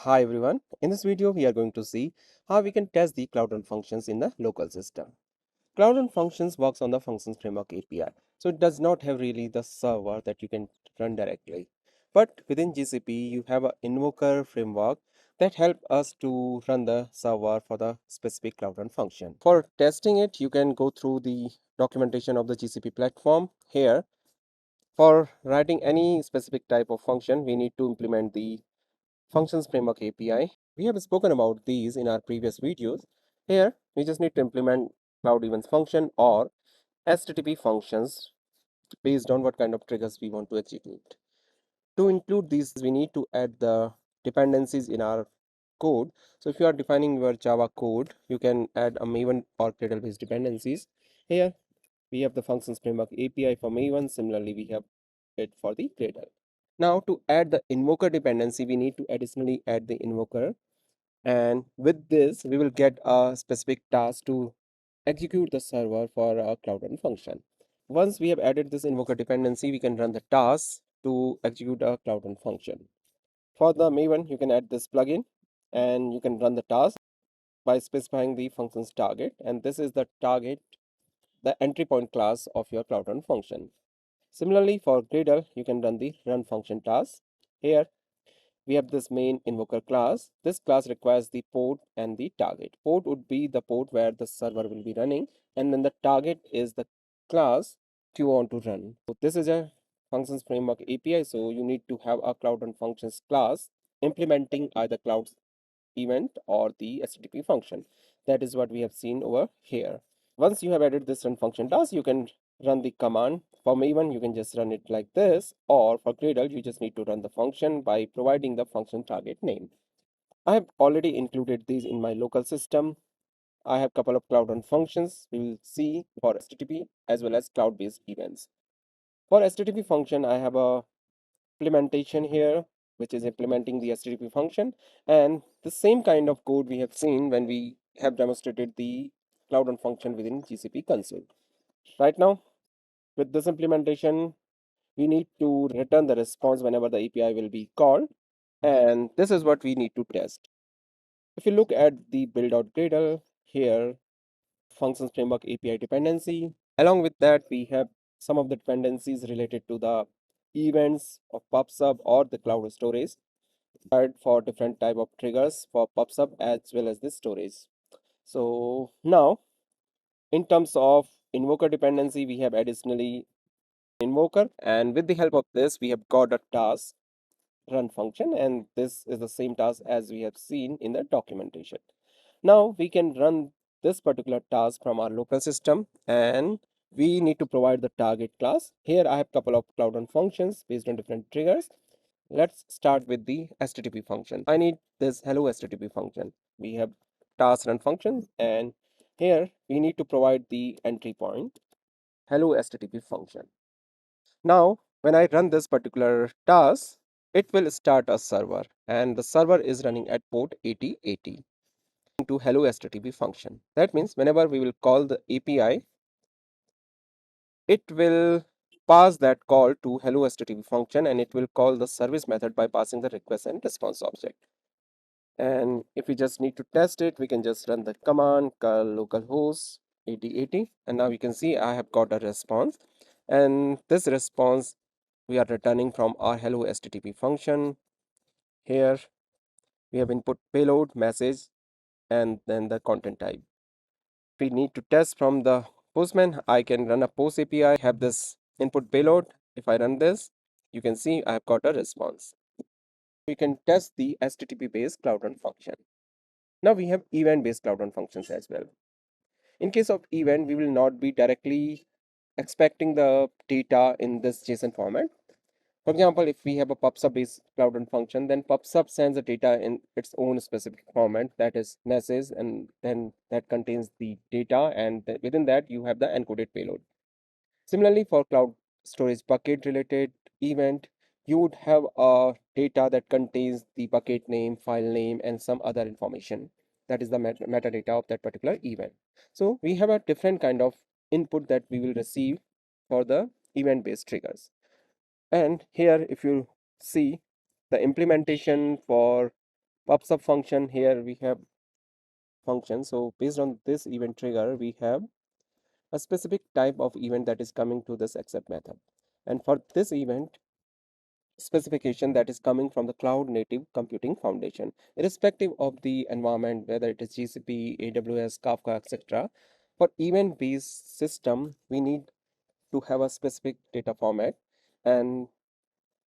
Hi everyone, in this video we are going to see how we can test the Cloud Run functions in the local system. Cloud Run functions works on the functions framework API, so it does not have really the server that you can run directly. But within GCP you have an Invoker framework that help us to run the server for the specific Cloud Run function. For testing it, you can go through the documentation of the GCP platform. Here, for writing any specific type of function, we need to implement the Functions Framework API. We have spoken about these in our previous videos. Here, we just need to implement Cloud Events function or HTTP functions based on what kind of triggers we want to execute. To include these, we need to add the dependencies in our code. So if you are defining your Java code, you can add a Maven or Gradle based dependencies. Here, we have the Functions Framework API for Maven. Similarly, we have it for the Gradle. Now to add the invoker dependency, we need to additionally add the invoker. And with this, we will get a specific task to execute the server for a Cloud Run function. Once we have added this invoker dependency, we can run the task to execute a Cloud Run function. For the Maven, you can add this plugin and you can run the task by specifying the function's target. And this is the target, the entry point class of your Cloud Run function. Similarly, for Gradle, you can run the run function task. Here, we have this main invoker class. This class requires the port and the target. Port would be the port where the server will be running, and then the target is the class you want to run. So this is a functions framework API, so you need to have a Cloud Run functions class implementing either Cloud event or the HTTP function. That is what we have seen over here. Once you have added this run function task, you can run the command. For Maven, you can just run it like this, or for Gradle, you just need to run the function by providing the function target name. I have already included these in my local system. I have a couple of Cloud Run functions we will see for HTTP as well as cloud-based events. For HTTP function, I have a implementation here, which is implementing the HTTP function, and the same kind of code we have seen when we have demonstrated the Cloud Run function within GCP console. Right now, with this implementation, we need to return the response whenever the API will be called, and this is what we need to test. If you look at the build.gradle here, functions framework API dependency. Along with that, we have some of the dependencies related to the events of PubSub or the cloud storage for different type of triggers for PubSub as well as the storage. So now, in terms of invoker dependency, we have additionally invoker, and with the help of this, we have got a task run function, and this is the same task as we have seen in the documentation. Now we can run this particular task from our local system, and we need to provide the target class. Here I have a couple of Cloud Run functions based on different triggers. Let's start with the HTTP function. I need this hello HTTP function. We have task run functions, and here we need to provide the entry point hello HTTP function. Now, when I run this particular task, it will start a server, and the server is running at port 8080 to hello HTTP function. That means whenever we will call the API, it will pass that call to hello HTTP function, and it will call the service method by passing the request and response object. And if we just need to test it, we can just run the command call localhost 8080, and now you can see I have got a response, and this response we are returning from our hello HTTP function. Here we have input payload message and then the content type. If we need to test from the Postman, I can run a post API, have this input payload. If I run this, you can see I have got a response. We can test the HTTP based Cloud Run function. Now we have event based Cloud Run functions as well. In case of event, we will not be directly expecting the data in this JSON format. For example, if we have a PubSub based Cloud Run function, then PubSub sends the data in its own specific format, that is message, and then that contains the data, and within that you have the encoded payload. Similarly, for cloud storage bucket related event, you would have a data that contains the bucket name, file name, and some other information. That is the metadata of that particular event. So we have a different kind of input that we will receive for the event based triggers. And here, if you see the implementation for PubSub function, here we have function. So based on this event trigger, we have a specific type of event that is coming to this accept method. And for this event specification that is coming from the cloud native computing foundation, irrespective of the environment, whether it is GCP, AWS, Kafka, etc. For event based system, we need to have a specific data format, and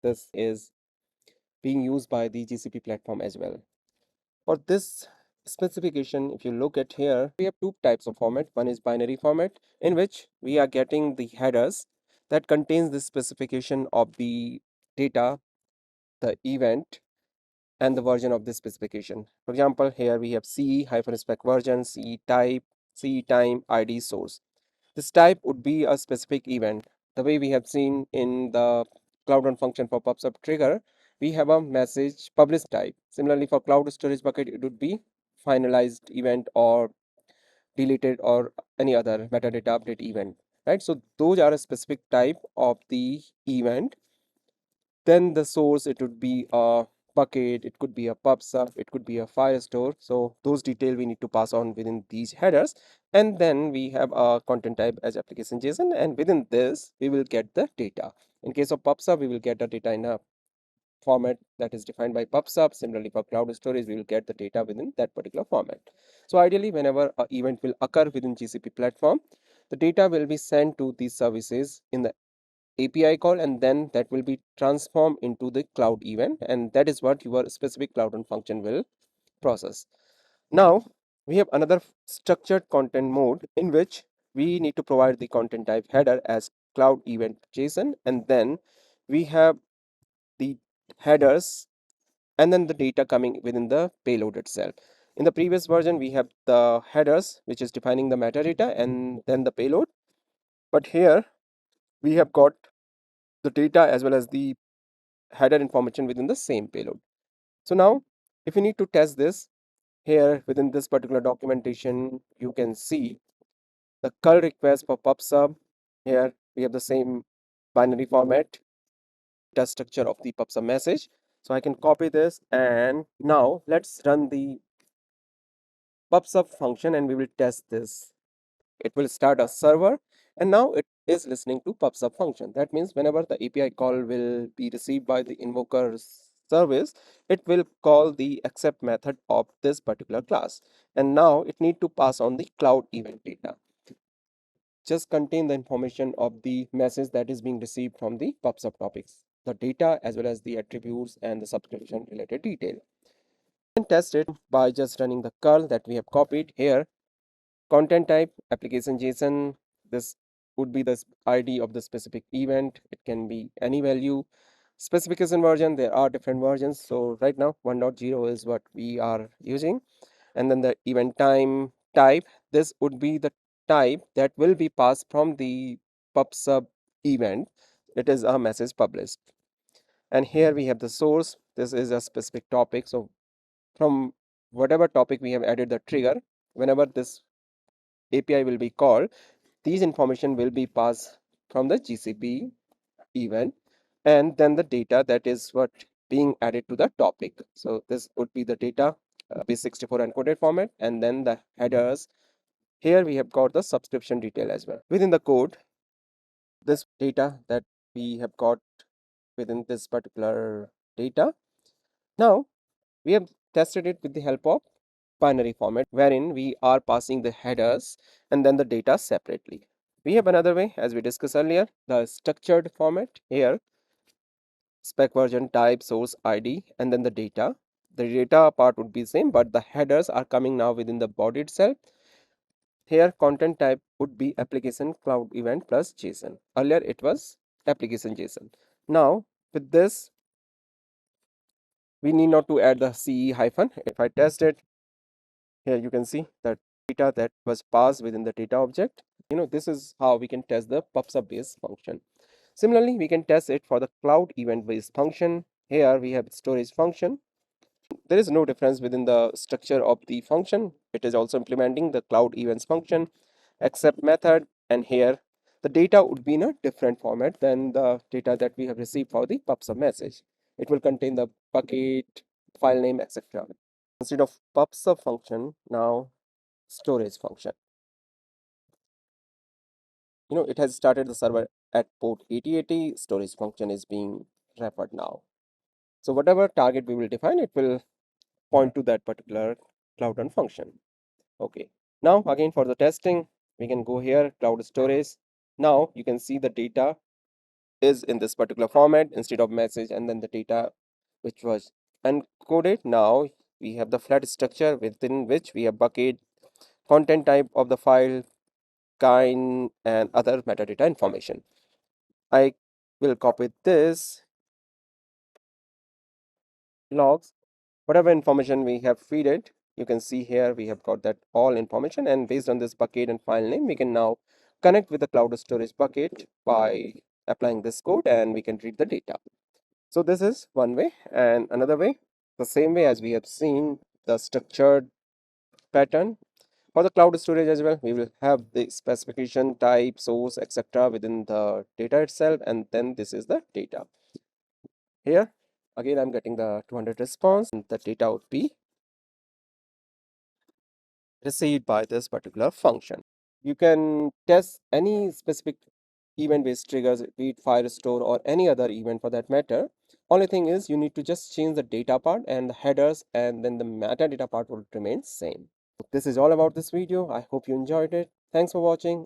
this is being used by the GCP platform as well. For this specification, if you look at here, we have two types of format. One is binary format, in which we are getting the headers that contains the specification of the data, the event, and the version of this specification. For example, here we have CE-spec version, CE type, CE time, ID source. This type would be a specific event. The way we have seen in the Cloud Run function for PubSub trigger, we have a message publish type. Similarly, for Cloud Storage Bucket, it would be finalized event or deleted or any other metadata update event, right? So those are a specific type of the event. Then the source, it would be a bucket, it could be a PubSub, it could be a Firestore. So those detail we need to pass on within these headers. And then we have a content type as application JSON, and within this we will get the data. In case of PubSub, we will get the data in a format that is defined by PubSub. Similarly, for cloud storage, we will get the data within that particular format. So ideally, whenever an event will occur within GCP platform, the data will be sent to these services in the API call, and then that will be transformed into the cloud event, and that is what your specific cloud run function will process. Now we have another structured content mode, in which we need to provide the content type header as cloud event JSON, and then we have the headers and then the data coming within the payload itself. In the previous version, we have the headers, which is defining the metadata, and then the payload. But here we have got the data as well as the header information within the same payload. So now, if you need to test this, here within this particular documentation, you can see the curl request for PubSub. Here we have the same binary format, data structure of the PubSub message. So I can copy this, and now let's run the PubSub function and we will test this. It will start a server, and now it is listening to PubSub function. That means whenever the API call will be received by the Invoker service, it will call the accept method of this particular class. And now it need to pass on the cloud event data. Just contain the information of the message that is being received from the PubSub topics, the data as well as the attributes and the subscription related detail. And test it by just running the curl that we have copied here. Content type, application JSON. This would be the ID of the specific event. It can be any value. Specification version, there are different versions. So right now 1.0 is what we are using. And then the event time type, this would be the type that will be passed from the PubSub event. It is a message published. And here we have the source. This is a specific topic. So from whatever topic we have added the trigger, whenever this API will be called, these information will be passed from the GCP event, and then the data that is what being added to the topic. So this would be the data, base64 encoded format, and then the headers. Here we have got the subscription detail as well. Within the code, this data that we have got within this particular data. Now we have tested it with the help of binary format, wherein we are passing the headers and then the data separately. We have another way, as we discussed earlier, the structured format. Here spec version, type, source, ID, and then the data. The data part would be same, but the headers are coming now within the body itself. Here content type would be application cloud event plus JSON. Earlier it was application JSON. Now with this, we need not to add the CE hyphen. If I test it, here you can see that data that was passed within the data object. This is how we can test the PubSub based function. Similarly, we can test it for the cloud event based function. Here we have storage function. There is no difference within the structure of the function. It is also implementing the cloud events function, accept method, and here the data would be in a different format than the data that we have received for the PubSub message. It will contain the bucket, file name, etc. Instead of pub sub function, now storage function. It has started the server at port 8080. Storage function is being referred now. So whatever target we will define, it will point to that particular Cloud Run function. Okay. Now again for the testing, we can go here, cloud storage. Now you can see the data is in this particular format instead of message, and then the data which was encoded. Now we have the flat structure within which we have bucket, content type of the file, kind, and other metadata information. I will copy this logs, whatever information we have feed it. You can see here we have got that all information, and based on this bucket and file name, we can now connect with the cloud storage bucket by applying this code, and we can read the data. So this is one way, and another way, the same way as we have seen the structured pattern for the cloud storage as well. We will have the specification, type, source, etc. within the data itself, and then this is the data. Here again I'm getting the 200 response, and the data would be received by this particular function. You can test any specific event based triggers, be it firestore or any other event for that matter. Only thing is you need to just change the data part and the headers, and then the metadata part will remain same. This is all about this video. I hope you enjoyed it. Thanks for watching.